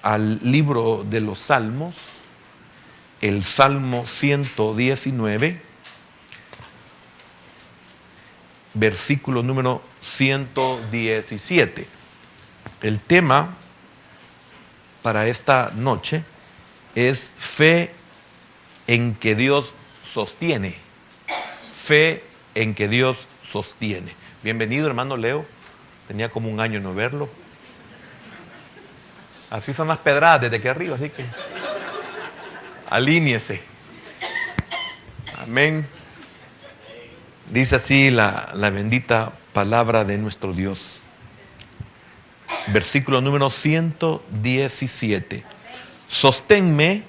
al libro de los Salmos, el Salmo 119, versículo número 117. El tema para esta noche es fe en que Dios sostiene. Fe en que Dios sostiene. Bienvenido, hermano Leo. Tenía como un año no verlo. Así son las pedradas desde aquí arriba, así que alíñese. Amén. Dice así la bendita palabra de nuestro Dios. Versículo número 117. Sosténme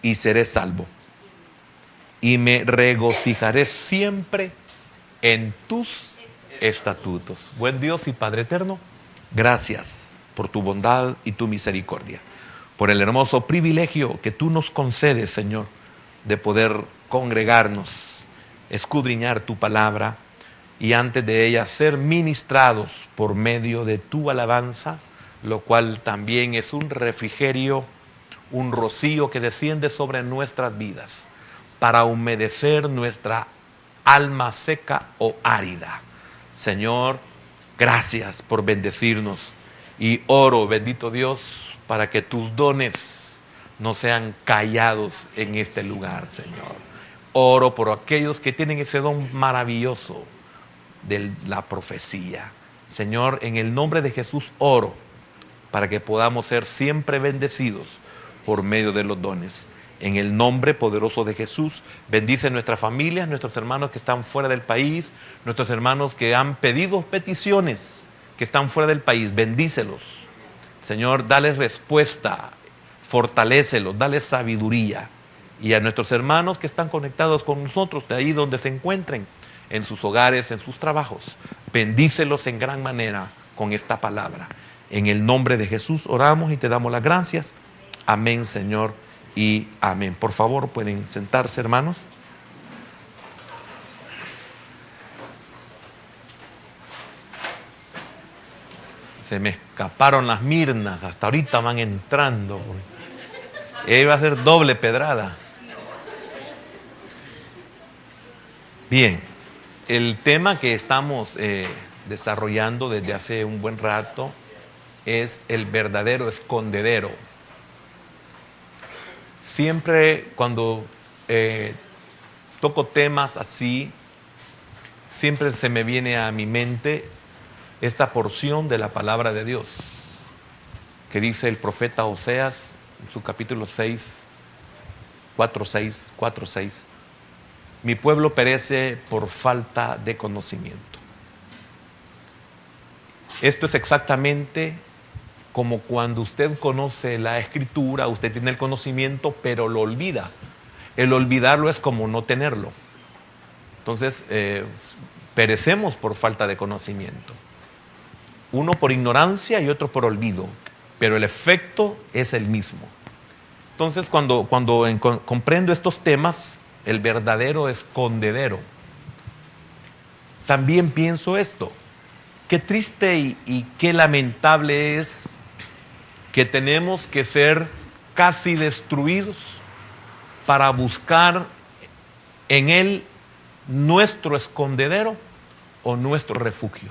y seré salvo, y me regocijaré siempre en tus estatutos. Buen Dios y Padre eterno, gracias por tu bondad y tu misericordia, por el hermoso privilegio que tú nos concedes, Señor, de poder congregarnos, escudriñar tu palabra y antes de ella ser ministrados por medio de tu alabanza, lo cual también es un refrigerio, un rocío que desciende sobre nuestras vidas para humedecer nuestra alma seca o árida. Señor, gracias por bendecirnos y oro, bendito Dios, para que tus dones no sean callados en este lugar, Señor. Oro por aquellos que tienen ese don maravilloso de la profecía. Señor, en el nombre de Jesús oro para que podamos ser siempre bendecidos por medio de los dones. En el nombre poderoso de Jesús, bendice nuestras familias, nuestros hermanos que están fuera del país, nuestros hermanos que han pedido peticiones, que están fuera del país, bendícelos. Señor, dales respuesta, fortalécelos, dales sabiduría. Y a nuestros hermanos que están conectados con nosotros, de ahí donde se encuentren, en sus hogares, en sus trabajos, bendícelos en gran manera con esta palabra. En el nombre de Jesús oramos y te damos las gracias. Amén, Señor, y amén. Por favor, pueden sentarse, hermanos. Se me escaparon las mirnas, hasta ahorita van entrando. Iba a ser doble pedrada. Bien, el tema que estamos desarrollando desde hace un buen rato es el verdadero escondedero. Siempre cuando toco temas así, siempre se me viene a mi mente esta porción de la palabra de Dios que dice el profeta Oseas en su capítulo 6, 4:6. Mi pueblo perece por falta de conocimiento. Esto es exactamente como cuando usted conoce la Escritura, usted tiene el conocimiento, pero lo olvida. El olvidarlo es como no tenerlo. Entonces, perecemos por falta de conocimiento. Uno por ignorancia y otro por olvido, pero el efecto es el mismo. Entonces, cuando comprendo estos temas, el verdadero escondedero, también pienso esto. Qué triste y qué lamentable es que tenemos que ser casi destruidos para buscar en Él nuestro escondedero o nuestro refugio.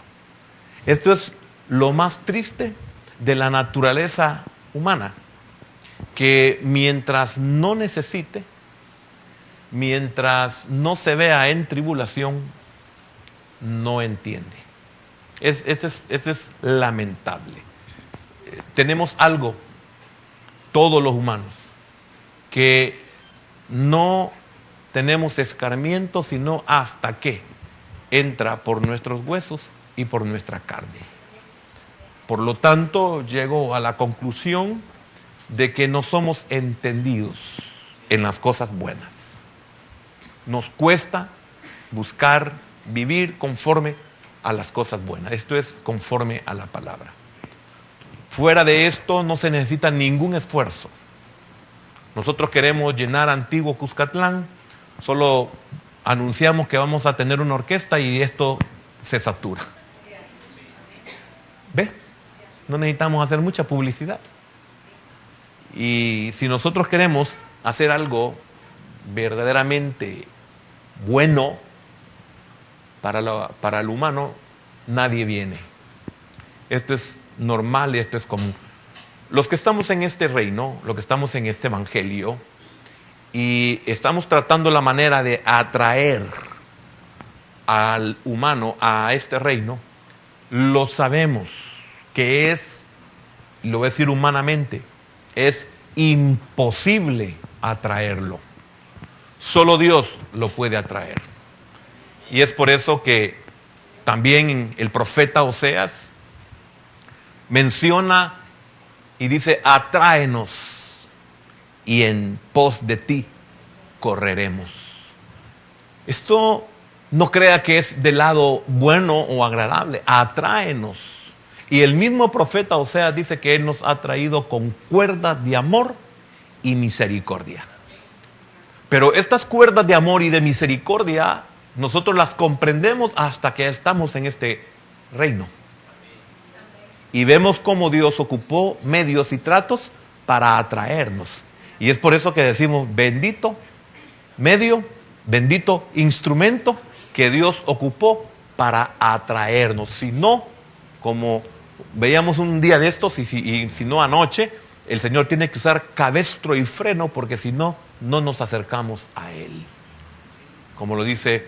Esto es lo más triste de la naturaleza humana, que mientras no necesite, mientras no se vea en tribulación, no entiende. Esto es lamentable. Tenemos algo, todos los humanos, que no tenemos escarmiento sino hasta que entra por nuestros huesos y por nuestra carne. Por lo tanto, llego a la conclusión de que no somos entendidos en las cosas buenas. Nos cuesta buscar vivir conforme a las cosas buenas. Esto es conforme a la palabra. Fuera de esto no se necesita ningún esfuerzo. Nosotros queremos llenar Antiguo Cuscatlán, solo anunciamos que vamos a tener una orquesta y esto se satura. ¿Ve? No necesitamos hacer mucha publicidad. Y si nosotros queremos hacer algo verdaderamente bueno para el humano, nadie viene. Esto es normal y esto es común. Los que estamos en este reino, los que estamos en este evangelio, y estamos tratando la manera de atraer al humano a este reino, lo sabemos que es, lo voy a decir humanamente, es imposible atraerlo. Solo Dios lo puede atraer. Y es por eso que también el profeta Oseas menciona y dice: atráenos y en pos de ti correremos. Esto no crea que es del lado bueno o agradable. Atráenos. Y el mismo profeta Oseas dice que Él nos ha traído con cuerdas de amor y misericordia. Pero estas cuerdas de amor y de misericordia nosotros las comprendemos hasta que estamos en este reino. Y vemos cómo Dios ocupó medios y tratos para atraernos. Y es por eso que decimos: bendito medio, bendito instrumento que Dios ocupó para atraernos. Si no, como veíamos un día de estos, y si no anoche, el Señor tiene que usar cabestro y freno, porque si no, no nos acercamos a Él. Como lo dice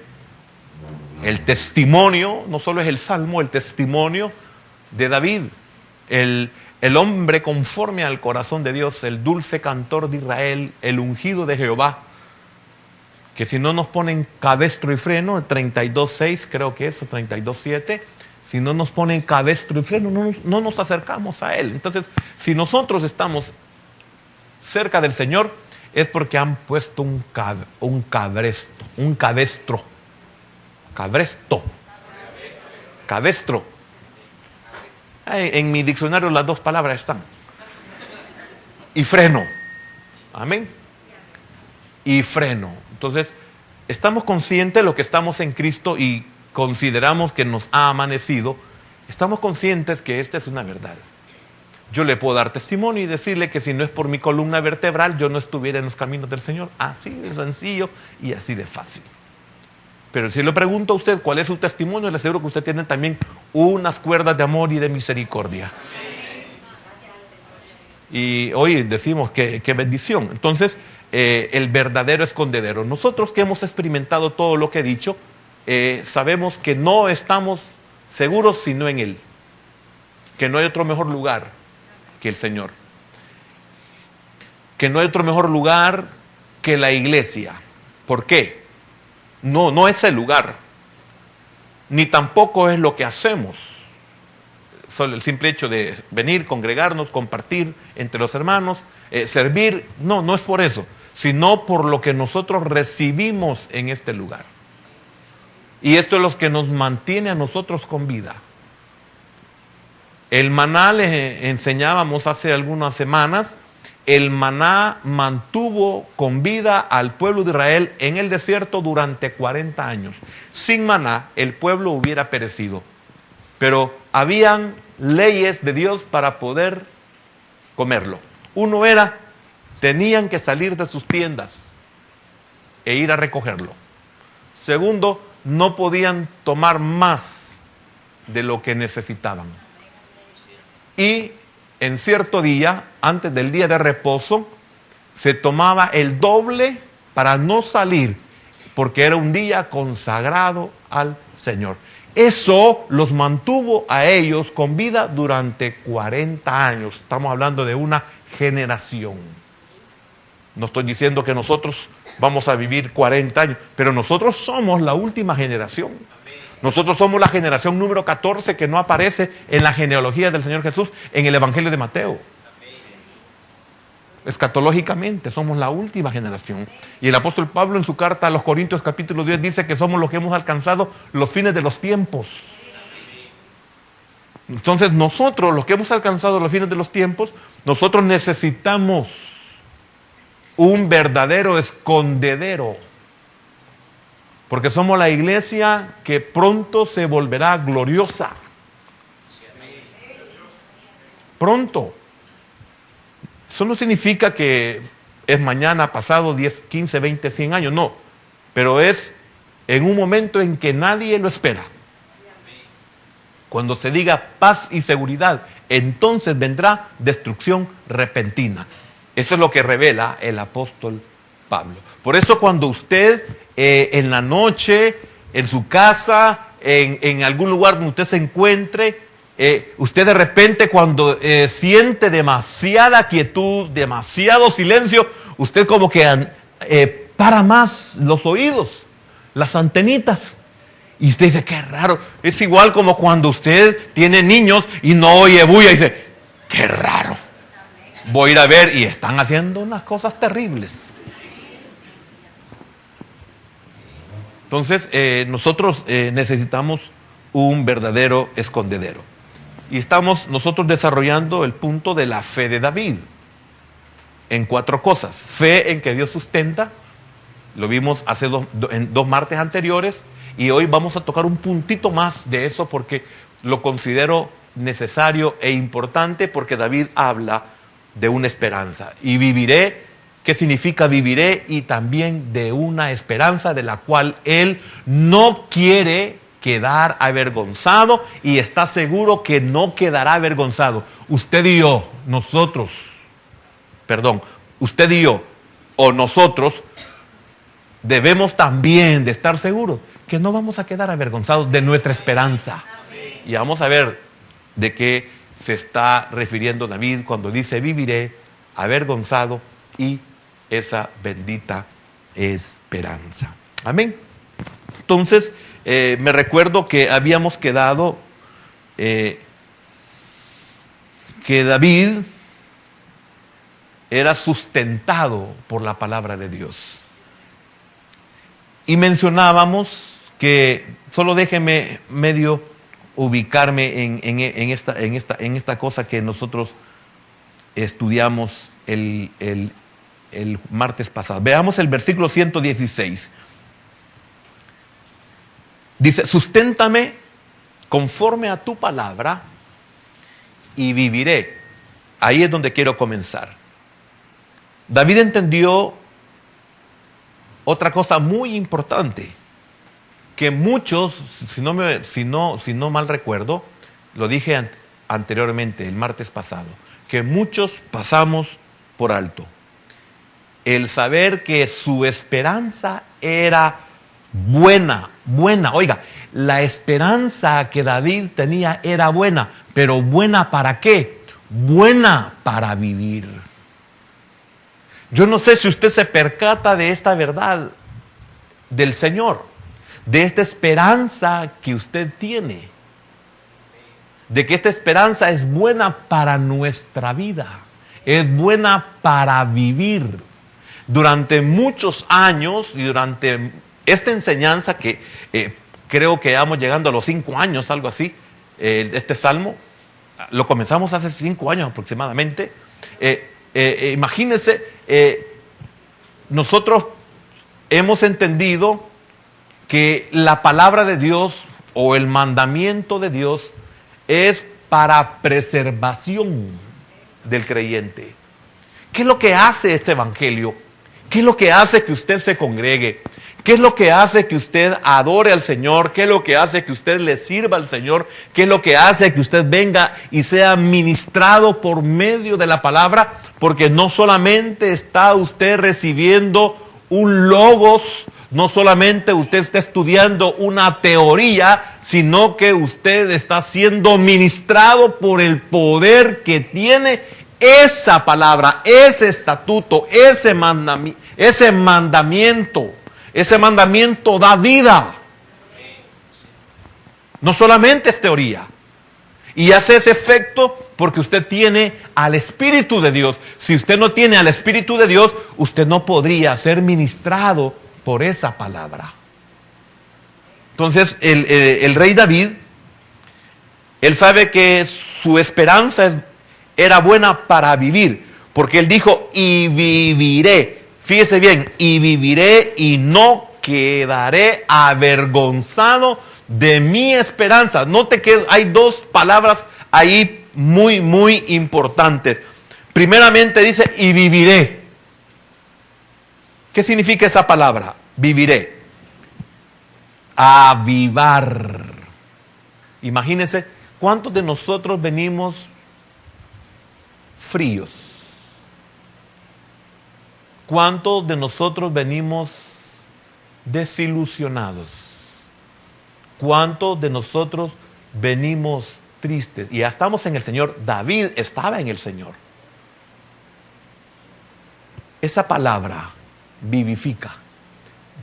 el testimonio, no solo es el salmo, el testimonio de David, el hombre conforme al corazón de Dios, el dulce cantor de Israel, el ungido de Jehová, que si no nos ponen cabestro y freno, el 32.6 creo que es, o 32.7, si no nos ponen cabestro y freno, no nos acercamos a Él. Entonces, si nosotros estamos cerca del Señor, es porque han puesto un cabestro. En mi diccionario las dos palabras están. Y freno. Amén. Y freno. Entonces, estamos conscientes de lo que estamos en Cristo y consideramos que nos ha amanecido. Estamos conscientes que esta es una verdad. Yo le puedo dar testimonio y decirle que si no es por mi columna vertebral, yo no estuviera en los caminos del Señor. Así de sencillo y así de fácil. Pero si le pregunto a usted cuál es su testimonio, le aseguro que usted tiene también unas cuerdas de amor y de misericordia. Y hoy decimos que bendición. Entonces, el verdadero escondedero. Nosotros que hemos experimentado todo lo que he dicho, sabemos que no estamos seguros sino en Él. Que no hay otro mejor lugar que el Señor. Que no hay otro mejor lugar que la iglesia. ¿Por qué? No es el lugar, ni tampoco es lo que hacemos. Solo el simple hecho de venir, congregarnos, compartir entre los hermanos, servir, no es por eso, sino por lo que nosotros recibimos en este lugar. Y esto es lo que nos mantiene a nosotros con vida. El maná, les enseñábamos hace algunas semanas, el maná mantuvo con vida al pueblo de Israel en el desierto durante 40 años. Sin maná, el pueblo hubiera perecido. Pero habían leyes de Dios para poder comerlo. Uno era, tenían que salir de sus tiendas e ir a recogerlo. Segundo, no podían tomar más de lo que necesitaban. Y en cierto día, antes del día de reposo, se tomaba el doble para no salir, porque era un día consagrado al Señor. Eso los mantuvo a ellos con vida durante 40 años. Estamos hablando de una generación. No estoy diciendo que nosotros vamos a vivir 40 años, pero nosotros somos la última generación. Nosotros somos la generación número 14 que no aparece en la genealogía del Señor Jesús en el Evangelio de Mateo. Escatológicamente somos la última generación. Y el apóstol Pablo en su carta a los Corintios capítulo 10 dice que somos los que hemos alcanzado los fines de los tiempos. Entonces nosotros, los que hemos alcanzado los fines de los tiempos, nosotros necesitamos un verdadero escondedero. Porque somos la iglesia que pronto se volverá gloriosa. Pronto. Eso no significa que es mañana, pasado 10, 15, 20, 100 años, no. Pero es en un momento en que nadie lo espera. Cuando se diga paz y seguridad, entonces vendrá destrucción repentina. Eso es lo que revela el apóstol Pablo. Por eso cuando usted en la noche, en su casa, en algún lugar donde usted se encuentre, usted de repente cuando siente demasiada quietud, demasiado silencio, usted como que para más los oídos, las antenitas. Y usted dice, qué raro. Es igual como cuando usted tiene niños y no oye bulla y dice, qué raro. Voy a ir a ver y están haciendo unas cosas terribles. Entonces, nosotros necesitamos un verdadero escondedero. Y estamos nosotros desarrollando el punto de la fe de David en 4 cosas. Fe en que Dios sustenta. Lo vimos hace en 2 martes anteriores. Y hoy vamos a tocar un puntito más de eso porque lo considero necesario e importante porque David habla de una esperanza. Y viviré, ¿qué significa viviré? Y también de una esperanza de la cual él no quiere quedar avergonzado y está seguro que no quedará avergonzado. Usted y yo, usted y yo o nosotros debemos también de estar seguros que no vamos a quedar avergonzados de nuestra esperanza. Y vamos a ver de qué se está refiriendo David cuando dice viviré avergonzado y esa bendita esperanza. Amén. Entonces, me recuerdo que habíamos quedado que David era sustentado por la palabra de Dios. Y mencionábamos que, solo déjeme medio ubicarme en esta cosa que nosotros estudiamos el martes pasado. Veamos el versículo 116. Dice, susténtame conforme a tu palabra y viviré. Ahí es donde quiero comenzar. David entendió otra cosa muy importante, que muchos, si no mal recuerdo, lo dije anteriormente, el martes pasado, que muchos pasamos por alto. El saber que su esperanza era buena. Oiga, la esperanza que David tenía era buena, pero ¿buena para qué? Buena para vivir. Yo no sé si usted se percata de esta verdad del Señor, de esta esperanza que usted tiene, de que esta esperanza es buena para nuestra vida, es buena para vivir. Durante muchos años y durante esta enseñanza que creo que vamos llegando a los 5 años, algo así, este salmo, lo comenzamos hace 5 años aproximadamente. Imagínense, nosotros hemos entendido que la palabra de Dios o el mandamiento de Dios es para preservación del creyente. ¿Qué es lo que hace este evangelio? ¿Qué es lo que hace que usted se congregue? ¿Qué es lo que hace que usted adore al Señor? ¿Qué es lo que hace que usted le sirva al Señor? ¿Qué es lo que hace que usted venga y sea ministrado por medio de la palabra? Porque no solamente está usted recibiendo un logos, no solamente usted está estudiando una teoría, sino que usted está siendo ministrado por el poder que tiene esa palabra, ese estatuto, ese mandamiento. Ese mandamiento da vida. No solamente es teoría. Y hace ese efecto porque usted tiene al Espíritu de Dios. Si usted no tiene al Espíritu de Dios, usted no podría ser ministrado por esa palabra. Entonces, el rey David, él sabe que su esperanza era buena para vivir. Porque él dijo, y viviré. Fíjese bien, y viviré y no quedaré avergonzado de mi esperanza. Note que hay 2 palabras ahí muy, muy importantes. primeramente dice, y viviré. ¿Qué significa esa palabra? Viviré. Avivar. Imagínense, ¿cuántos de nosotros venimos fríos? ¿Cuántos de nosotros venimos desilusionados? ¿Cuántos de nosotros venimos tristes? Y ya estamos en el Señor. David estaba en el Señor. Esa palabra vivifica.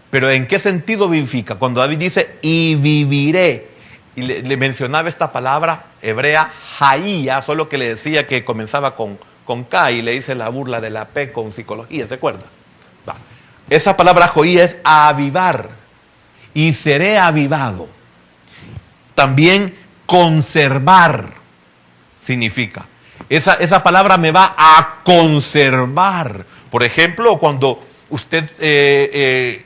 ¿Pero en qué sentido vivifica? Cuando David dice, y viviré. Y le mencionaba esta palabra hebrea, jaía, solo que le decía que comenzaba con K y le dice la burla de la P con psicología, ¿se acuerda? Va. Esa palabra joía es avivar. Y seré avivado. También conservar significa. Esa palabra me va a conservar. Por ejemplo, cuando usted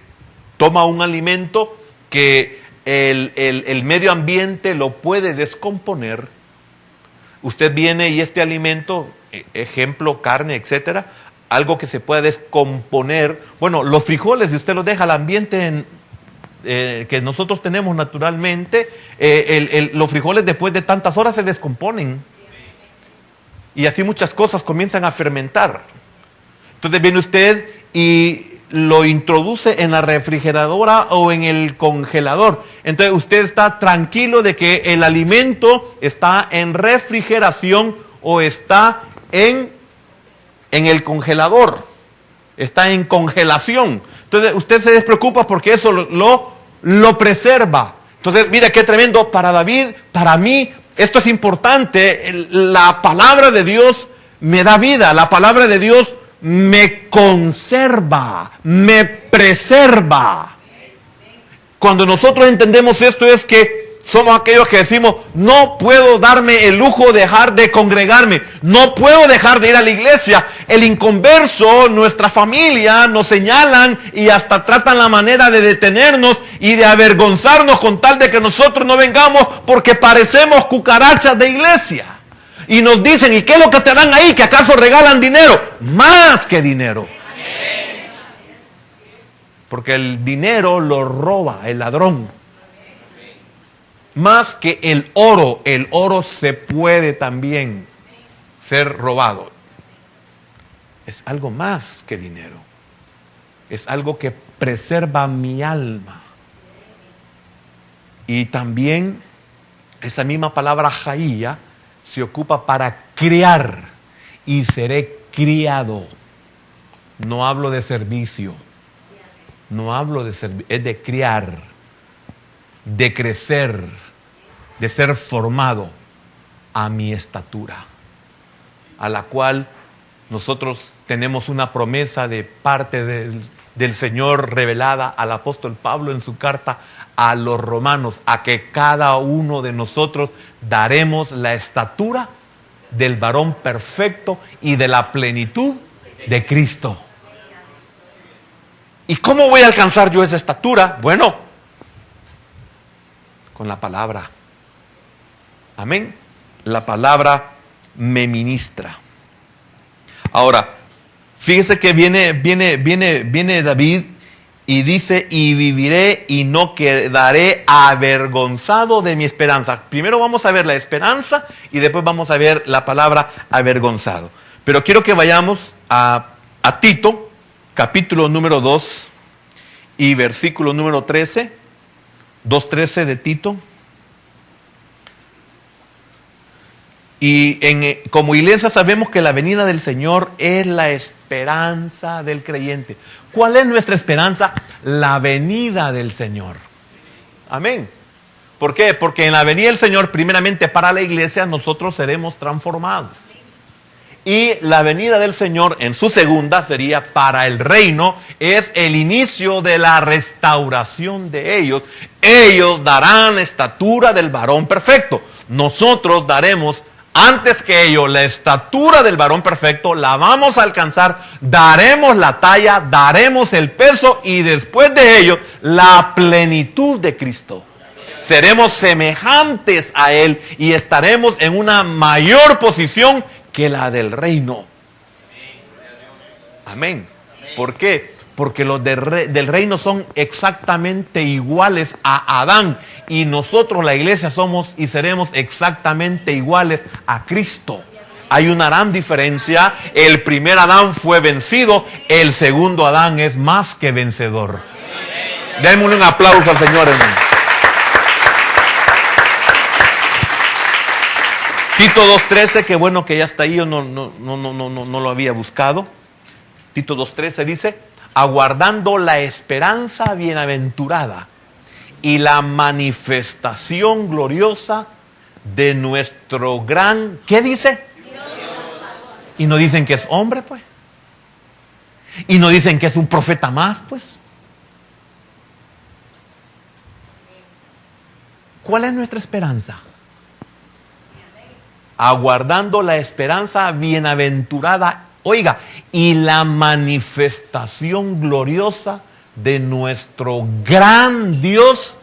toma un alimento que el medio ambiente lo puede descomponer, usted viene y este alimento, ejemplo, carne, etcétera, algo que se puede descomponer. Bueno, los frijoles, si usted los deja al ambiente que nosotros tenemos naturalmente, los frijoles después de tantas horas se descomponen. Y así muchas cosas comienzan a fermentar. Entonces viene usted y lo introduce en la refrigeradora o en el congelador. Entonces usted está tranquilo de que el alimento está en refrigeración o está en el congelador. Está en congelación. Entonces usted se despreocupa porque eso lo preserva. Entonces mira qué tremendo para David, para mí. Esto es importante. La palabra de Dios me da vida. La palabra de Dios me conserva, me preserva. Cuando nosotros entendemos esto es que somos aquellos que decimos, no puedo darme el lujo de dejar de congregarme, no puedo dejar de ir a la iglesia. El inconverso, nuestra familia, nos señalan y hasta tratan la manera de detenernos y de avergonzarnos con tal de que nosotros no vengamos porque parecemos cucarachas de iglesia. Y nos dicen, ¿y qué es lo que te dan ahí? ¿Que acaso regalan dinero? Más que dinero. Porque el dinero lo roba el ladrón. Más que el oro se puede también ser robado. Es algo más que dinero. Es algo que preserva mi alma. Y también esa misma palabra jaía se ocupa para criar, y seré criado. No hablo de servicio, no hablo de servicio, es de criar, de crecer, de ser formado a mi estatura, a la cual nosotros tenemos una promesa de parte del Señor revelada al apóstol Pablo en su carta a los romanos, a que cada uno de nosotros daremos la estatura del varón perfecto y de la plenitud de Cristo. ¿Y cómo voy a alcanzar yo esa estatura? Bueno, con la palabra. Amén. La palabra me ministra. Ahora, fíjese que viene David y dice, y viviré y no quedaré avergonzado de mi esperanza. Primero vamos a ver la esperanza y después vamos a ver la palabra avergonzado. Pero quiero que vayamos a Tito, capítulo número 2 y versículo número 13, 2:13 de Tito. Y como iglesia sabemos que la venida del Señor es la esperanza del creyente. ¿Cuál es nuestra esperanza? La venida del Señor. Amén. ¿Por qué? Porque en la venida del Señor, primeramente para la iglesia, nosotros seremos transformados. Y la venida del Señor en su segunda sería para el reino, es el inicio de la restauración de ellos. Ellos darán estatura del varón perfecto. Nosotros daremos antes que ello, la estatura del varón perfecto la vamos a alcanzar, daremos la talla, daremos el peso y después de ello, la plenitud de Cristo. Seremos semejantes a Él y estaremos en una mayor posición que la del reino. Amén. ¿Por qué? Porque los del reino son exactamente iguales a Adán. Y nosotros, la iglesia, somos y seremos exactamente iguales a Cristo. Hay una gran diferencia. El primer Adán fue vencido. El segundo Adán es más que vencedor. Démosle un aplauso al Señor, hermano. Tito 2:13, que bueno que ya está ahí, yo no lo había buscado. Tito 2:13 dice: aguardando la esperanza bienaventurada y la manifestación gloriosa de nuestro gran, ¿qué dice? Dios. Y no dicen que es hombre, pues. Y no dicen que es un profeta más, pues. ¿Cuál es nuestra esperanza? Aguardando la esperanza bienaventurada, oiga, y la manifestación gloriosa de nuestro gran Dios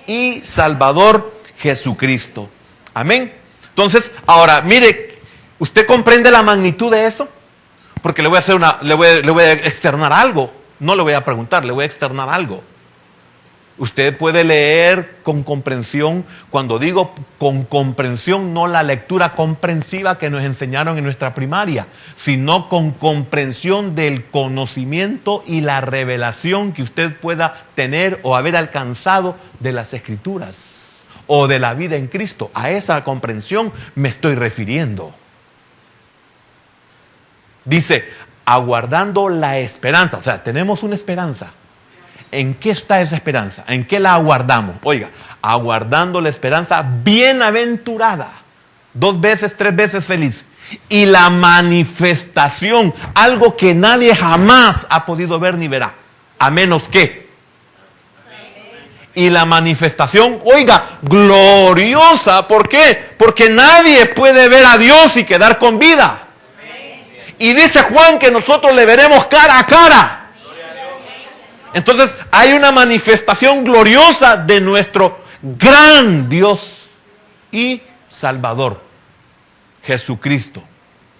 y Salvador Jesucristo. Amén. Entonces, ahora, mire, ¿usted comprende la magnitud de eso? Porque le voy a externar algo. No le voy a preguntar, le voy a externar algo. Usted puede leer con comprensión. Cuando digo con comprensión, no la lectura comprensiva que nos enseñaron en nuestra primaria, sino con comprensión del conocimiento y la revelación que usted pueda tener o haber alcanzado de las Escrituras o de la vida en Cristo. A esa comprensión me estoy refiriendo. Dice, aguardando la esperanza. O sea, tenemos una esperanza. ¿En qué está esa esperanza? ¿En qué la aguardamos? Oiga, aguardando la esperanza bienaventurada. 2 veces, 3 veces feliz. Y la manifestación, algo que nadie jamás ha podido ver ni verá. A menos que. Y la manifestación, oiga, gloriosa. ¿Por qué? Porque nadie puede ver a Dios y quedar con vida. Y dice Juan que nosotros le veremos cara a cara. Entonces hay una manifestación gloriosa de nuestro gran Dios y Salvador, Jesucristo.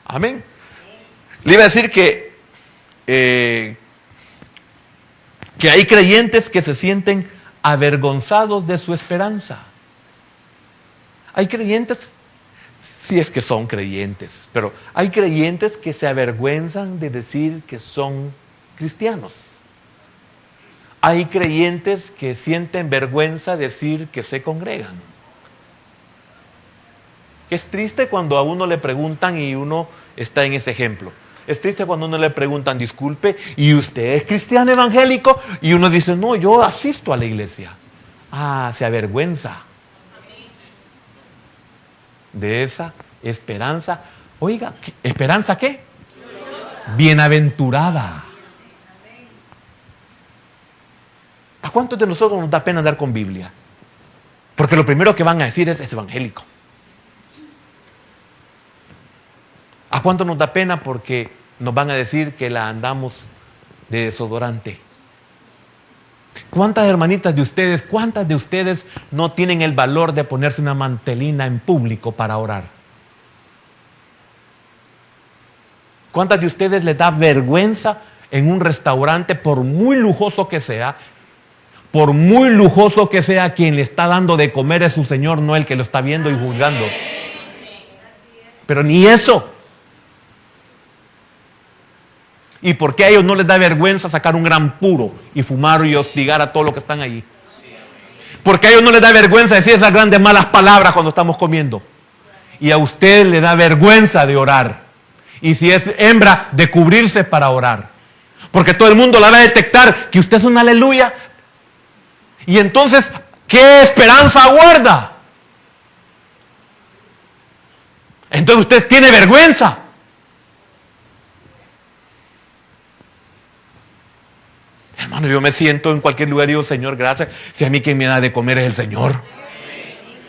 Amén. Le iba a decir que hay creyentes que se sienten avergonzados de su esperanza. Hay creyentes, si es que son creyentes, pero hay creyentes que se avergüenzan de decir que son cristianos. Hay creyentes que sienten vergüenza de decir que se congregan. Es triste cuando a uno le preguntan y uno está en ese ejemplo. Es triste cuando a uno le preguntan, disculpe, ¿y usted es cristiano evangélico? Y uno dice, no, yo asisto a la iglesia. Ah, se avergüenza de esa esperanza. Oiga, ¿esperanza qué? Bienaventurada. ¿A cuántos de nosotros nos da pena andar con Biblia? Porque lo primero que van a decir es evangélico. ¿A cuántos nos da pena porque nos van a decir que la andamos de desodorante? ¿Cuántas hermanitas de ustedes, cuántas de ustedes no tienen el valor de ponerse una mantelina en público para orar? ¿Cuántas de ustedes les da vergüenza en un restaurante, por muy lujoso que sea? Por muy lujoso que sea, quien le está dando de comer es su Señor, no el que lo está viendo y juzgando. Pero ni eso. ¿Y por qué a ellos no les da vergüenza sacar un gran puro y fumar y hostigar a todos los que están allí? ¿Por qué a ellos no les da vergüenza decir esas grandes malas palabras cuando estamos comiendo? Y a usted le da vergüenza de orar. Y si es hembra, de cubrirse para orar. Porque todo el mundo la va a detectar que usted es un aleluya. Y entonces, ¿qué esperanza guarda? Entonces usted tiene vergüenza. Hermano, yo me siento en cualquier lugar y digo, Señor, gracias. Si a mí quien me da de comer es el Señor.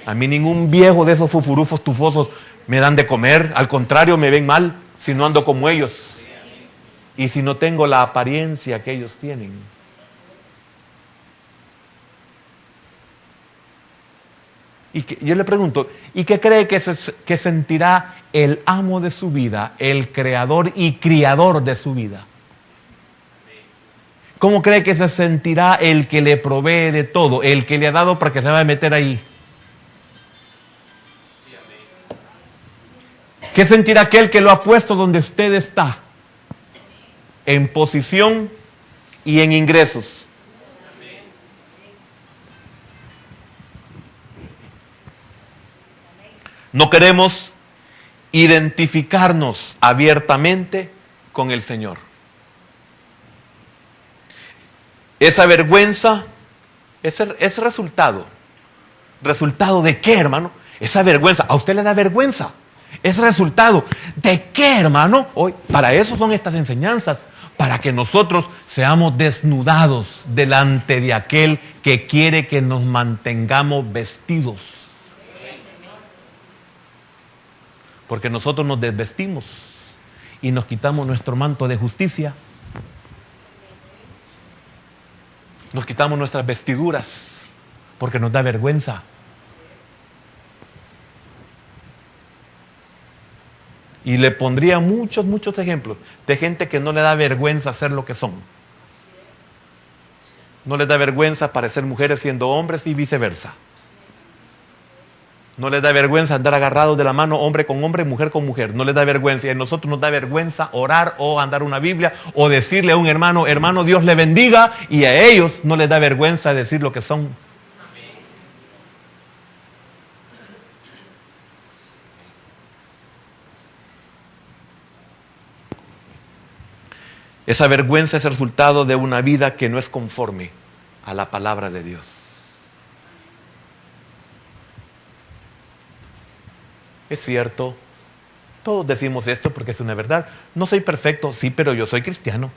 A mí ningún viejo de esos fufurufos tufosos me dan de comer. Al contrario, me ven mal si no ando como ellos. Y si no tengo la apariencia que ellos tienen. Y yo le pregunto, ¿y qué cree que sentirá el amo de su vida, el creador y criador de su vida? ¿Cómo cree que se sentirá el que le provee de todo, el que le ha dado para que se vaya a meter ahí? ¿Qué sentirá aquel que lo ha puesto donde usted está? En posición y en ingresos. No queremos identificarnos abiertamente con el Señor. Esa vergüenza es resultado. ¿Resultado de qué, hermano? Esa vergüenza, a usted le da vergüenza. Es resultado de qué, hermano. Hoy, para eso son estas enseñanzas, para que nosotros seamos desnudados delante de aquel que quiere que nos mantengamos vestidos. Porque nosotros nos desvestimos y nos quitamos nuestro manto de justicia. Nos quitamos nuestras vestiduras porque nos da vergüenza. Y le pondría muchos ejemplos de gente que no le da vergüenza ser lo que son. No les da vergüenza parecer mujeres siendo hombres y viceversa. No les da vergüenza andar agarrados de la mano hombre con hombre, mujer con mujer. No les da vergüenza. Y a nosotros nos da vergüenza orar o andar una Biblia o decirle a un hermano, hermano, Dios le bendiga. Y a ellos no les da vergüenza decir lo que son. Esa vergüenza es el resultado de una vida que no es conforme a la palabra de Dios. Es cierto, todos decimos esto porque es una verdad. No soy perfecto, sí, pero yo soy cristiano.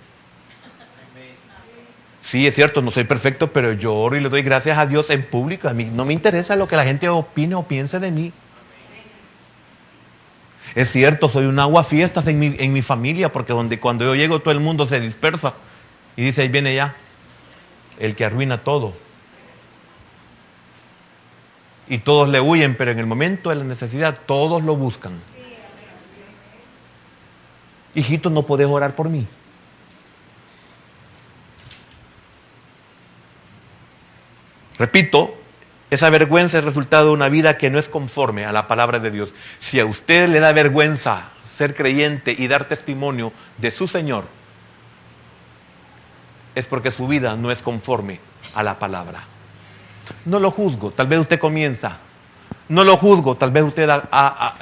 Sí, es cierto, no soy perfecto, pero yo oro y le doy gracias a Dios en público. A mí no me interesa lo que la gente opine o piense de mí. Es cierto, soy un aguafiestas en mi familia, porque cuando yo llego todo el mundo se dispersa y dice, ahí viene ya el que arruina todo. Y todos le huyen, pero en el momento de la necesidad todos lo buscan. Hijito, ¿no podés orar por mí? Repito, esa vergüenza es resultado de una vida que no es conforme a la palabra de Dios. Si a usted le da vergüenza ser creyente y dar testimonio de su Señor, es porque su vida no es conforme a la palabra. No lo juzgo, tal vez usted comienza. No lo juzgo, tal vez usted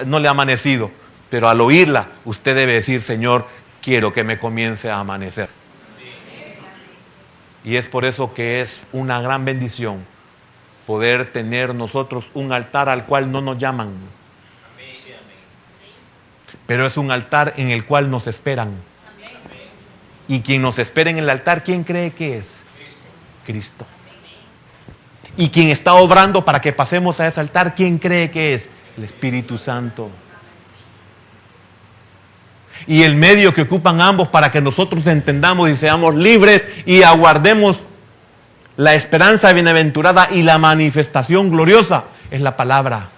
no le ha amanecido. Pero al oírla, usted debe decir, Señor, quiero que me comience a amanecer. Y es por eso que es una gran bendición poder tener nosotros un altar al cual no nos llaman. Pero es un altar en el cual nos esperan. Y quien nos espera en el altar, ¿quién cree que es? Cristo. Y quien está obrando para que pasemos a ese altar, ¿quién cree que es? El Espíritu Santo. Y el medio que ocupan ambos para que nosotros entendamos y seamos libres y aguardemos la esperanza bienaventurada y la manifestación gloriosa es la palabra.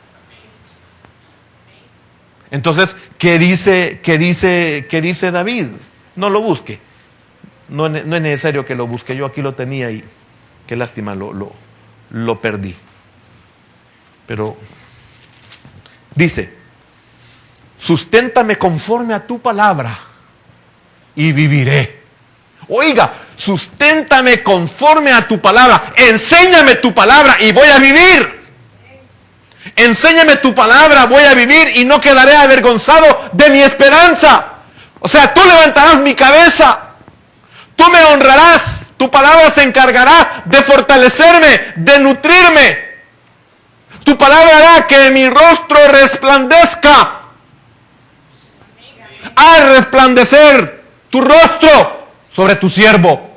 Entonces, ¿qué dice David? No lo busque. No es necesario que lo busque. Yo aquí lo tenía y qué lástima, lo perdí. Pero dice, susténtame conforme a tu palabra y viviré. Oiga, susténtame conforme a tu palabra. Enséñame tu palabra y voy a vivir. Enséñame tu palabra, voy a vivir y no quedaré avergonzado de mi esperanza. O sea, tú levantarás mi cabeza. Tú me honrarás, tu palabra se encargará de fortalecerme, de nutrirme. Tu palabra hará que mi rostro resplandezca. Haz resplandecer tu rostro sobre tu siervo.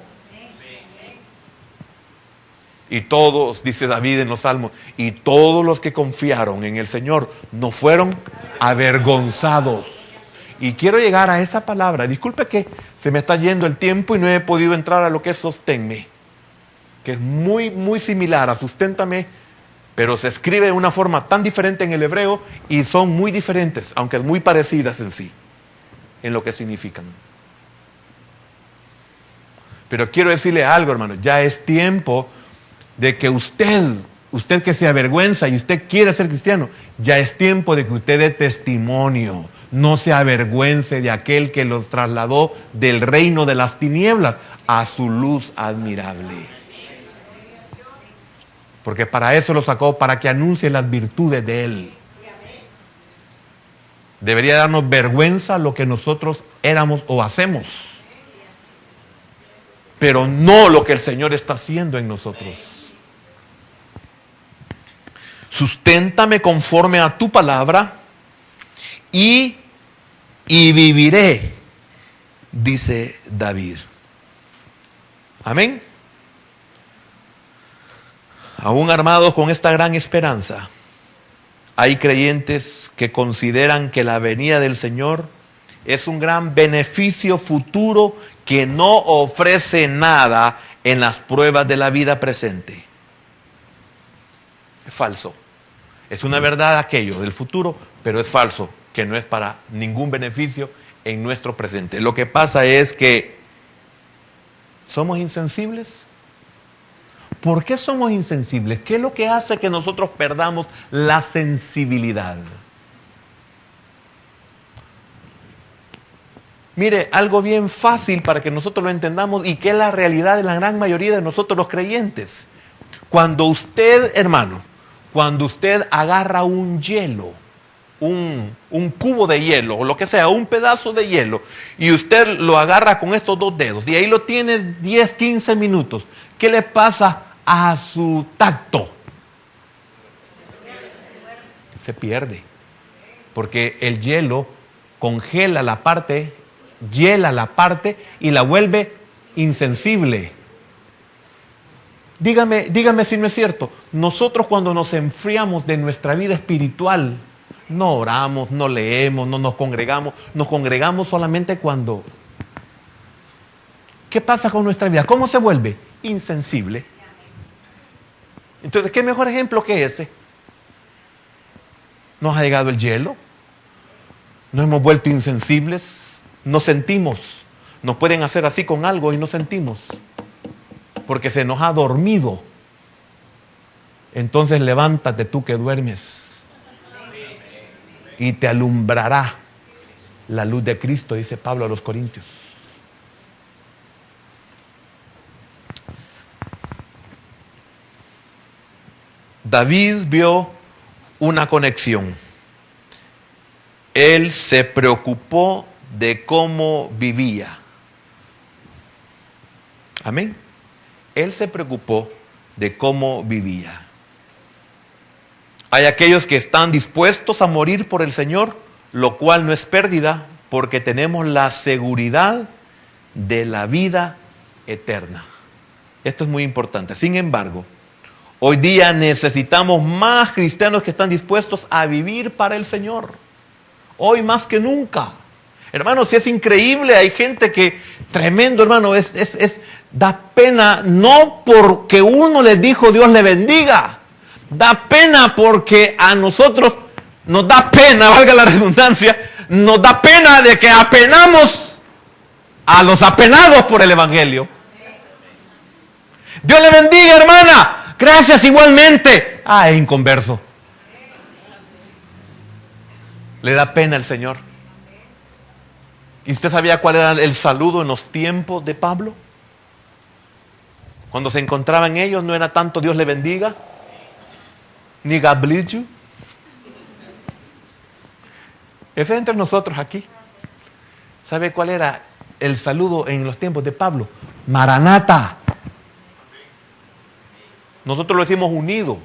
Y todos, dice David en los Salmos, y todos los que confiaron en el Señor no fueron avergonzados. Y quiero llegar a esa palabra. Disculpe que se me está yendo el tiempo y no he podido entrar a lo que es sosténme, que es muy similar a susténtame, pero se escribe de una forma tan diferente en el hebreo y son muy diferentes, aunque muy parecidas en sí, en lo que significan. Pero quiero decirle algo, hermano, ya es tiempo de que usted que se avergüenza y usted quiere ser cristiano, ya es tiempo de que usted dé testimonio. No se avergüence de aquel que los trasladó del reino de las tinieblas a su luz admirable. Porque para eso lo sacó, para que anuncie las virtudes de Él. Debería darnos vergüenza lo que nosotros éramos o hacemos, pero no lo que el Señor está haciendo en nosotros. Susténtame conforme a tu palabra y viviré, dice David. Amén. Aún armados con esta gran esperanza, hay creyentes que consideran que la venida del Señor es un gran beneficio futuro que no ofrece nada en las pruebas de la vida presente. Es falso. Es una verdad aquello del futuro, pero es falso, que no es para ningún beneficio en nuestro presente. Lo que pasa es que somos insensibles. ¿Por qué somos insensibles? ¿Qué es lo que hace que nosotros perdamos la sensibilidad? Mire, algo bien fácil para que nosotros lo entendamos y que es la realidad de la gran mayoría de nosotros los creyentes. Cuando usted, hermano, cuando usted agarra un hielo, un cubo de hielo o lo que sea, un pedazo de hielo, y usted lo agarra con estos dos dedos y ahí lo tiene 10, 15 minutos, ¿qué le pasa a su tacto? Se pierde, porque el hielo congela la parte, hiela la parte y la vuelve insensible. Dígame si no es cierto. Nosotros cuando nos enfriamos de nuestra vida espiritual, no oramos, no leemos, no nos congregamos solamente cuando... ¿Qué pasa con nuestra vida? ¿Cómo se vuelve? Insensible. Entonces, ¿qué mejor ejemplo que ese? Nos ha llegado el hielo, nos hemos vuelto insensibles, no sentimos. Nos pueden hacer así con algo y no sentimos, porque se nos ha dormido. Entonces levántate tú que duermes y te alumbrará la luz de Cristo, dice Pablo a los Corintios. David vio una conexión. Él se preocupó de cómo vivía. Amén. Él se preocupó de cómo vivía. Hay aquellos que están dispuestos a morir por el Señor, lo cual no es pérdida, porque tenemos la seguridad de la vida eterna. Esto es muy importante. Sin embargo, hoy día necesitamos más cristianos que están dispuestos a vivir para el Señor. Hoy más que nunca. Hermanos, si es increíble, hay gente que, tremendo hermano, da pena, no porque uno les dijo Dios le bendiga, da pena porque a nosotros nos da pena, valga la redundancia, nos da pena de que apenamos a los apenados por el Evangelio. Dios le bendiga, hermana, gracias igualmente. Es inconverso. Le da pena al Señor. ¿Y usted sabía cuál era el saludo en los tiempos de Pablo? Cuando se encontraban ellos, no era tanto Dios le bendiga, ni God bless you. Ese es entre nosotros aquí. ¿Sabe cuál era el saludo en los tiempos de Pablo? Maranata. Nosotros lo decimos unido,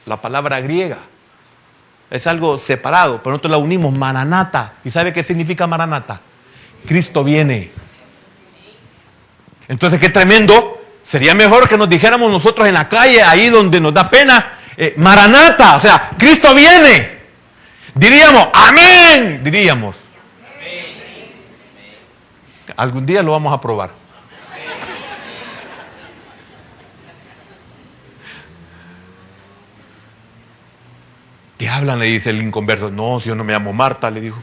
la palabra griega. Es algo separado, pero nosotros la unimos, Maranata. ¿Y sabe qué significa Maranata? Cristo viene. Entonces, qué tremendo. Sería mejor que nos dijéramos nosotros en la calle, ahí donde nos da pena, Maranata, o sea, Cristo viene. Diríamos, amén. Diríamos. Algún día lo vamos a probar. ¿Qué hablan? Le dice el inconverso. No, si yo no me llamo Marta, le dijo.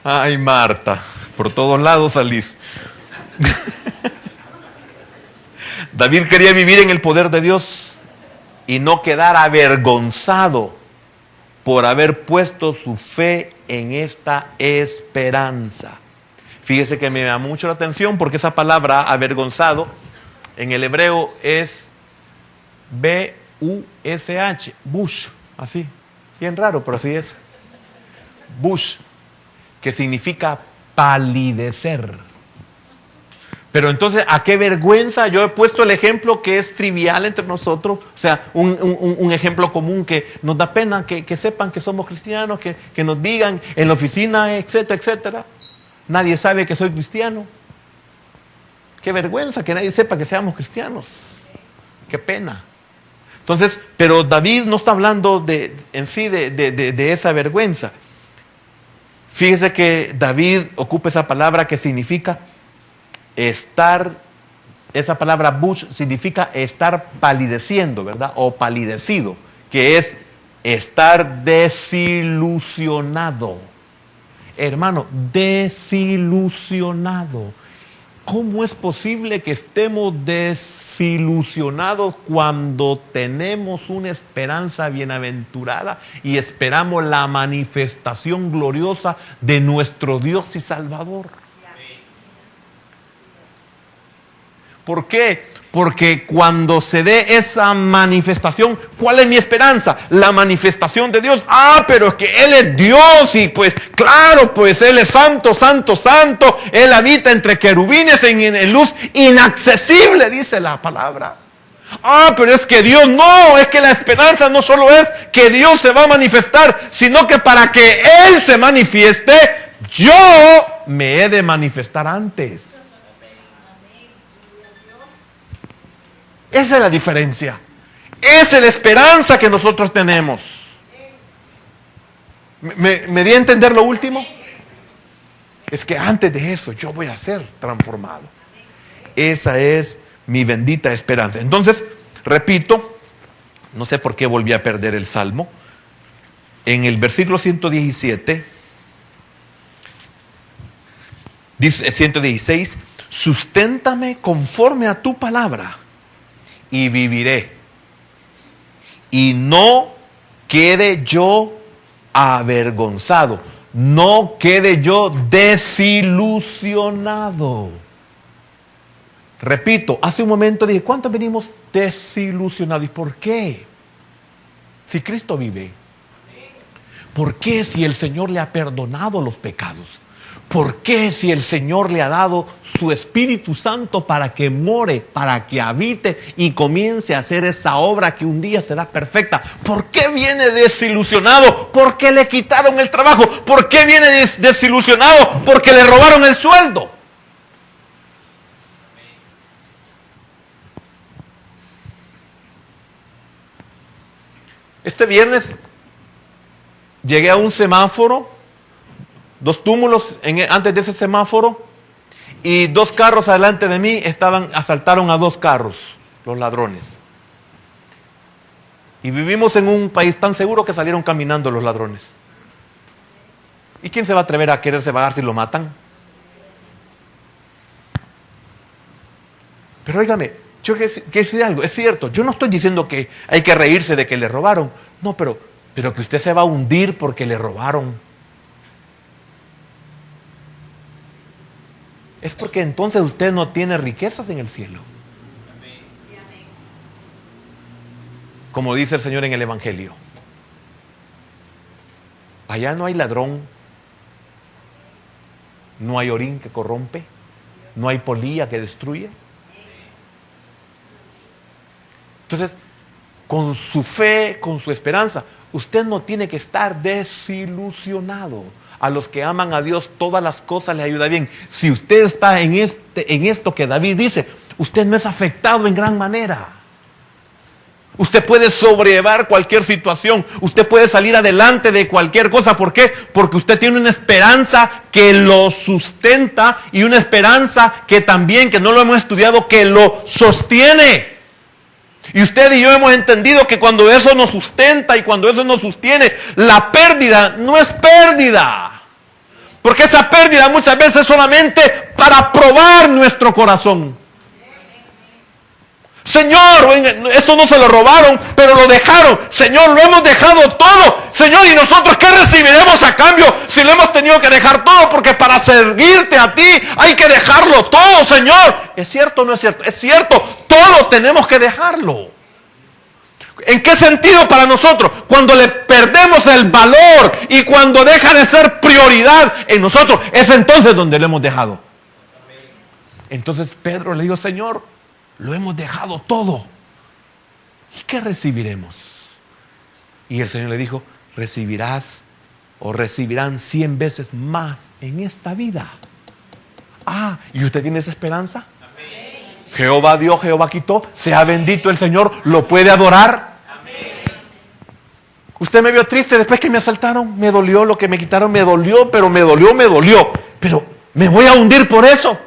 Ay, Marta, por todos lados salís. David quería vivir en el poder de Dios y no quedar avergonzado por haber puesto su fe en esta esperanza. Fíjese que me llama mucho la atención porque esa palabra avergonzado en el hebreo es B-U-S-H, bush, así, bien raro, pero así es. Bush, que significa palidecer. Pero entonces, ¿a qué vergüenza? Yo he puesto el ejemplo que es trivial entre nosotros, o sea, un ejemplo común que nos da pena que sepan que somos cristianos, que nos digan en la oficina, etcétera, etcétera. Nadie sabe que soy cristiano. Qué vergüenza que nadie sepa que seamos cristianos. Qué pena. Entonces, pero David no está hablando en sí de esa vergüenza. Fíjese que David ocupa esa palabra que significa estar, esa palabra bush significa estar palideciendo, ¿verdad? O palidecido, que es estar desilusionado. Hermano, desilusionado. ¿Cómo es posible que estemos desilusionados cuando tenemos una esperanza bienaventurada y esperamos la manifestación gloriosa de nuestro Dios y Salvador? ¿Por qué? Porque cuando se dé esa manifestación, ¿cuál es mi esperanza? La manifestación de Dios. Ah, pero es que Él es Dios y pues claro, pues Él es santo, santo, santo. Él habita entre querubines en luz inaccesible, dice la palabra. Ah, pero es que Dios no, es que la esperanza no solo es que Dios se va a manifestar, sino que para que Él se manifieste, yo me he de manifestar antes. Esa es la diferencia. Esa es la esperanza que nosotros tenemos. ¿Me di a entender lo último? Es que antes de eso yo voy a ser transformado. Esa es mi bendita esperanza. Entonces, repito, no sé por qué volví a perder el salmo. En el versículo 117, dice 116, susténtame conforme a tu palabra y viviré, y no quede yo avergonzado, no quede yo desilusionado. Repito, hace un momento dije, ¿cuántos venimos desilusionados? ¿Y por qué? Si Cristo vive, ¿por qué si el Señor le ha perdonado los pecados? ¿Por qué si el Señor le ha dado su Espíritu Santo para que more, para que habite y comience a hacer esa obra que un día será perfecta? ¿Por qué viene desilusionado? ¿Por qué le quitaron el trabajo? ¿Por qué viene desilusionado? Porque le robaron el sueldo. Este viernes llegué a un semáforo, 2 túmulos antes de ese semáforo, y 2 carros adelante de mí asaltaron a 2 carros, los ladrones. Y vivimos en un país tan seguro que salieron caminando los ladrones. ¿Y quién se va a atrever a quererse vagar si lo matan? Pero óigame, yo quiero decir algo, es cierto, yo no estoy diciendo que hay que reírse de que le robaron, no, pero que usted se va a hundir porque le robaron. Es porque entonces usted no tiene riquezas en el cielo. Como dice el Señor en el Evangelio. Allá no hay ladrón, no hay orín que corrompe, no hay polilla que destruye. Entonces, con su fe, con su esperanza, usted no tiene que estar desilusionado. A los que aman a Dios, todas las cosas les ayudan bien. Si usted está en esto que David dice, usted no es afectado en gran manera. Usted puede sobrellevar cualquier situación. Usted puede salir adelante de cualquier cosa. ¿Por qué? Porque usted tiene una esperanza que lo sustenta y una esperanza que también, que no lo hemos estudiado, que lo sostiene. Y usted y yo hemos entendido que cuando eso nos sustenta y cuando eso nos sostiene, la pérdida no es pérdida. Porque esa pérdida muchas veces es solamente para probar nuestro corazón. Señor, esto no se lo robaron, pero lo dejaron. Señor, lo hemos dejado todo. Señor, ¿y nosotros qué recibiremos a cambio si lo hemos tenido que dejar todo? Porque para seguirte a ti hay que dejarlo todo, Señor. ¿Es cierto o no es cierto? Es cierto, todo tenemos que dejarlo. ¿En qué sentido para nosotros? Cuando le perdemos el valor y cuando deja de ser prioridad en nosotros, es entonces donde lo hemos dejado. Entonces Pedro le dijo, Señor, lo hemos dejado todo. ¿Y qué recibiremos? Y el Señor le dijo, recibirás o recibirán 100 veces más en esta vida. Ah, ¿y usted tiene esa esperanza? Amén. Jehová dio, Jehová quitó. Sea bendito el Señor, ¿lo puede adorar? Amén. Usted me vio triste después que me asaltaron. Me dolió lo que me quitaron, me dolió. Pero ¿me voy a hundir por eso?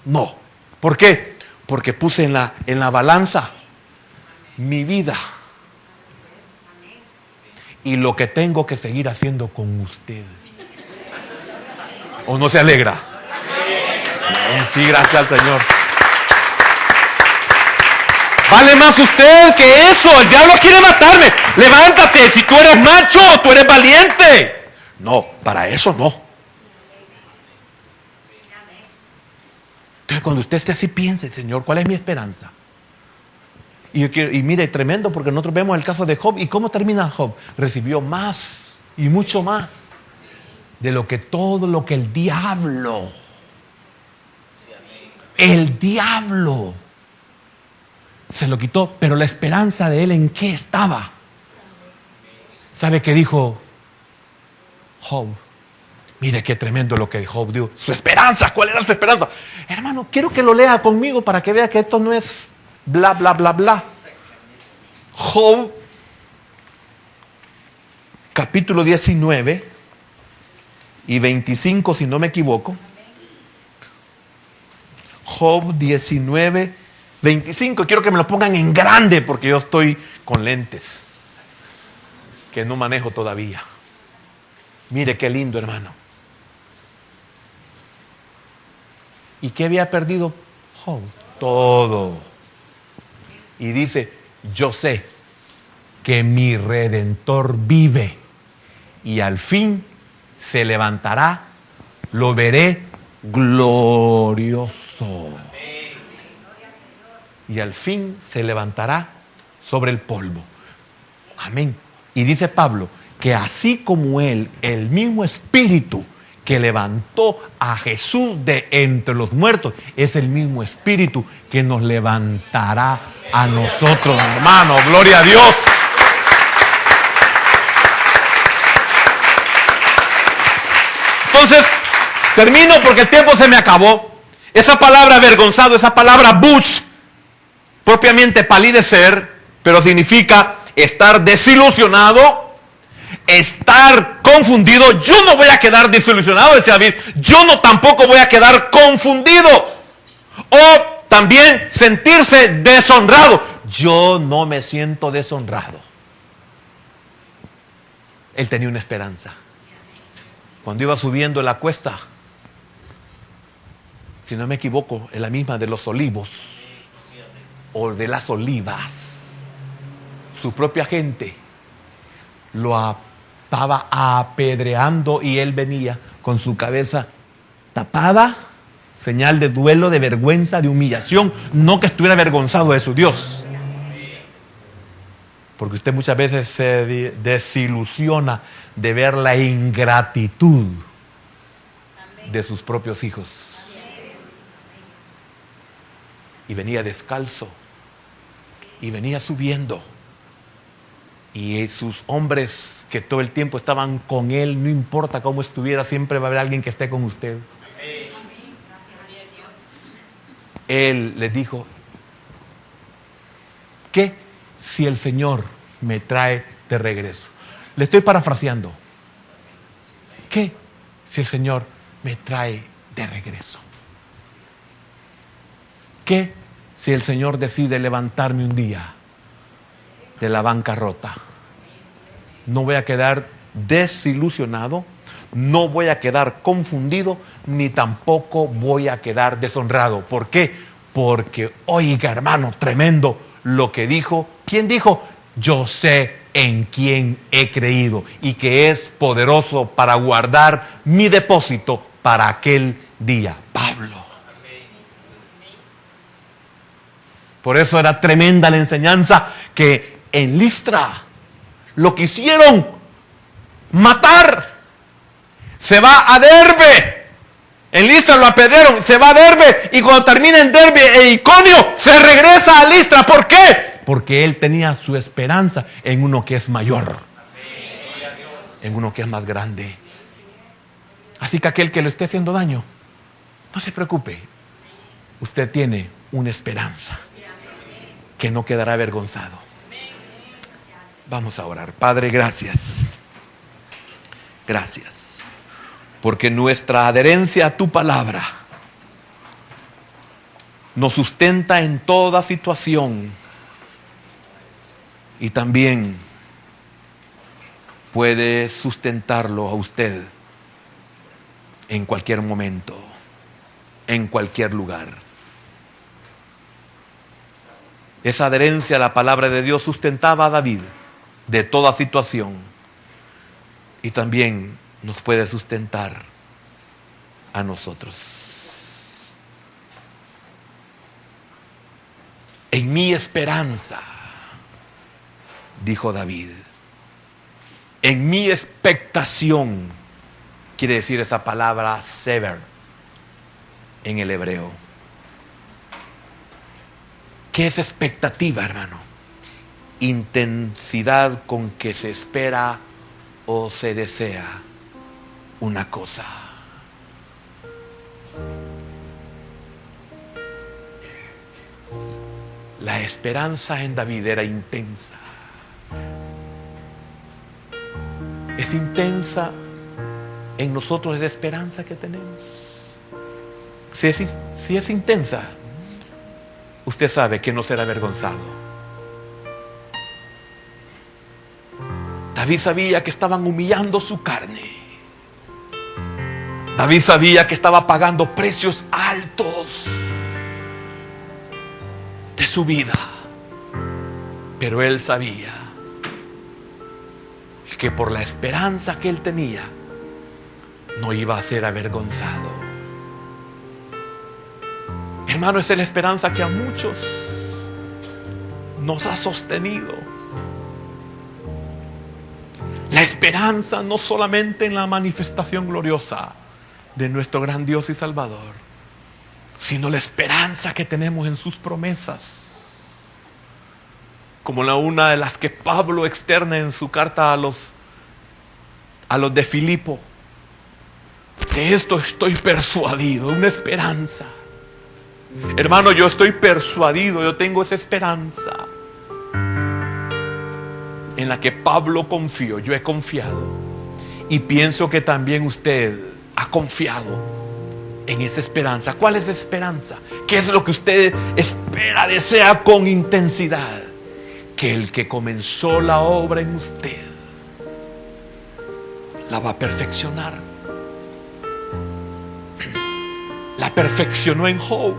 No. ¿Por qué? Porque puse en la balanza mi vida y lo que tengo que seguir haciendo con usted. ¿O no se alegra? Sí, gracias al Señor. Vale más usted que eso. El diablo quiere matarme. Levántate, si tú eres macho, tú eres valiente. No, para eso no. Entonces, cuando usted esté así, piense, Señor, ¿cuál es mi esperanza? Y mire, tremendo, porque nosotros vemos el caso de Job. ¿Y cómo termina Job? Recibió más y mucho más de todo lo que el diablo se lo quitó. Pero la esperanza de él, ¿en qué estaba? ¿Sabe qué dijo Job? Mire qué tremendo lo que Job dijo. Su esperanza, ¿cuál era su esperanza? Hermano, quiero que lo lea conmigo para que vea que esto no es bla, bla, bla, bla. Job, capítulo 19 y 25, si no me equivoco. Job 19, 25. Quiero que me lo pongan en grande porque yo estoy con lentes que no manejo todavía. Mire qué lindo, hermano. ¿Y qué había perdido Job? Todo. Y dice, yo sé que mi Redentor vive y al fin se levantará, lo veré glorioso. Y al fin se levantará sobre el polvo. Amén. Y dice Pablo que así como él, el mismo Espíritu que levantó a Jesús de entre los muertos, es el mismo Espíritu que nos levantará a nosotros, hermano. Gloria a Dios. Entonces, termino porque el tiempo se me acabó. Esa palabra avergonzado, esa palabra bush, propiamente palidecer, pero significa estar desilusionado, estar confundido. Yo no voy a quedar desilusionado, decía David. Yo no tampoco voy a quedar confundido. O también sentirse deshonrado. Yo no me siento deshonrado. Él tenía una esperanza. Cuando iba subiendo la cuesta, si no me equivoco, es la misma de los olivos o de las olivas, su propia gente lo estaba apedreando y él venía con su cabeza tapada, señal de duelo, de vergüenza, de humillación, no que estuviera avergonzado de su Dios. Porque usted muchas veces se desilusiona de ver la ingratitud de sus propios hijos. Y venía descalzo y venía subiendo. Y sus hombres que todo el tiempo estaban con él, no importa cómo estuviera, siempre va a haber alguien que esté con usted. Él les dijo, ¿qué si el Señor me trae de regreso? Le estoy parafraseando. ¿Qué si el Señor me trae de regreso? ¿Qué si el Señor decide levantarme un día de la bancarrota? No voy a quedar desilusionado, no voy a quedar confundido, ni tampoco voy a quedar deshonrado. ¿Por qué? Porque, oiga, hermano, tremendo lo que dijo. ¿Quién dijo? Yo sé en quién he creído y que es poderoso para guardar mi depósito para aquel día. Pablo. Por eso era tremenda la enseñanza que en Listra lo quisieron matar. Se va a Derbe. En Listra lo apedrearon, se va a Derbe y cuando termina en Derbe e Iconio se regresa a Listra. ¿Por qué? Porque él tenía su esperanza en uno que es mayor, en uno que es más grande. Así que aquel que le esté haciendo daño, no se preocupe. Usted tiene una esperanza que no quedará avergonzado. Vamos a orar. Padre, gracias. Gracias. Porque nuestra adherencia a tu palabra nos sustenta en toda situación y también puede sustentarlo a usted en cualquier momento, en cualquier lugar. Esa adherencia a la palabra de Dios sustentaba a David de toda situación y también nos puede sustentar a nosotros. En mi esperanza, dijo David, en mi expectación, quiere decir esa palabra sever en el hebreo. ¿Qué es expectativa, hermano? Intensidad con que se espera o se desea una cosa. La esperanza en David era intensa. Es intensa en nosotros esa esperanza que tenemos. Si es intensa, usted sabe que no será avergonzado. David sabía que estaban humillando su carne. David sabía que estaba pagando precios altos de su vida. Pero él sabía que por la esperanza que él tenía, no iba a ser avergonzado. Hermano, esa es la esperanza que a muchos nos ha sostenido. La esperanza no solamente en la manifestación gloriosa de nuestro gran Dios y Salvador, sino la esperanza que tenemos en sus promesas. Como una de las que Pablo externa en su carta a los de Filipo. De esto estoy persuadido, una esperanza. Hermano, yo estoy persuadido, yo tengo esa esperanza en la que Pablo confió, yo he confiado. Y pienso que también usted ha confiado en esa esperanza. ¿Cuál es la esperanza? ¿Qué es lo que usted espera, desea con intensidad? Que el que comenzó la obra en usted la va a perfeccionar. La perfeccionó en Job.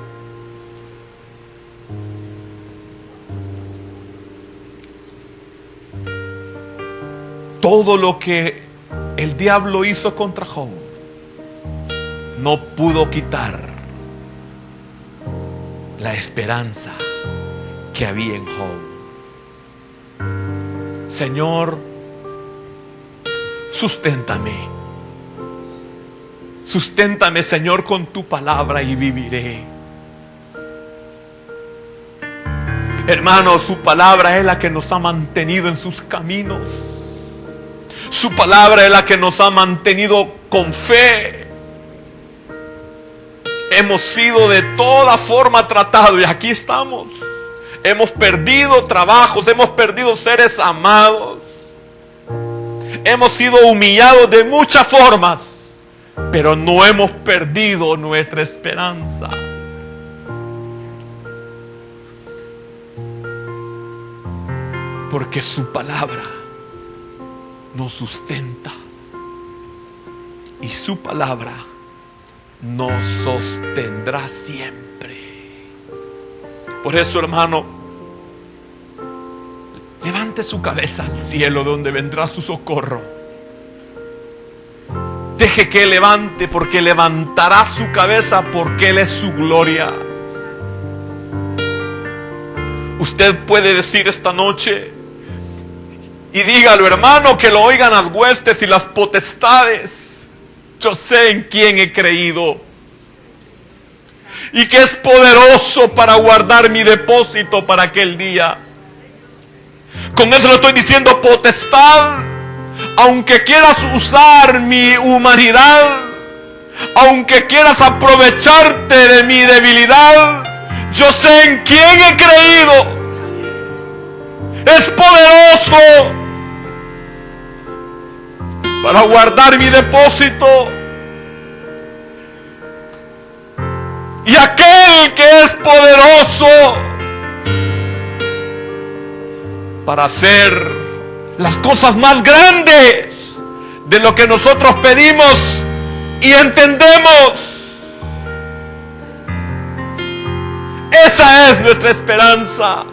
Todo lo que el diablo hizo contra Job no pudo quitar la esperanza que había en Job. Señor, susténtame. Susténtame, Señor, con tu palabra y viviré. Hermano, su palabra es la que nos ha mantenido en sus caminos. Su palabra es la que nos ha mantenido con fe. Hemos sido de toda forma tratados y aquí estamos. Hemos perdido trabajos, hemos perdido seres amados. Hemos sido humillados de muchas formas, pero no hemos perdido nuestra esperanza. Porque su palabra nos sustenta. y su palabra nos sostendrá siempre. Por eso, hermano, levante su cabeza al cielo, donde vendrá su socorro. Deje que levante, porque levantará su cabeza, porque Él es su gloria. Usted puede decir esta noche, y dígalo, hermano, que lo oigan las huestes y las potestades: yo sé en quién he creído, y que es poderoso para guardar mi depósito para aquel día. Con eso lo estoy diciendo: potestad, aunque quieras usar mi humanidad, aunque quieras aprovecharte de mi debilidad, yo sé en quién he creído. Es poderoso para guardar mi depósito. Y aquel que es poderoso para hacer las cosas más grandes de lo que nosotros pedimos y entendemos. Esa es nuestra esperanza.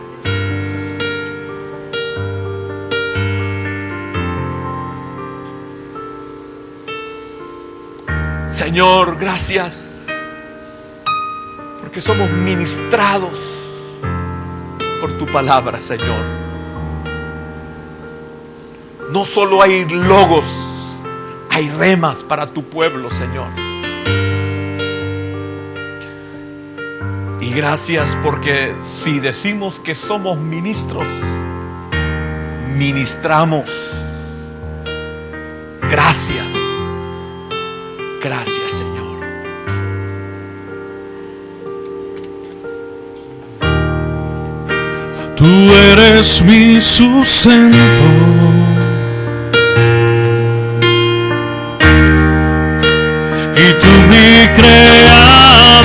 Señor, gracias, porque somos ministrados por tu palabra, Señor. No solo hay logos, hay remas para tu pueblo, Señor. Y gracias, porque si decimos que somos ministros, ministramos. Gracias. Gracias, Señor. Tú eres mi sustento, y tú mi creador.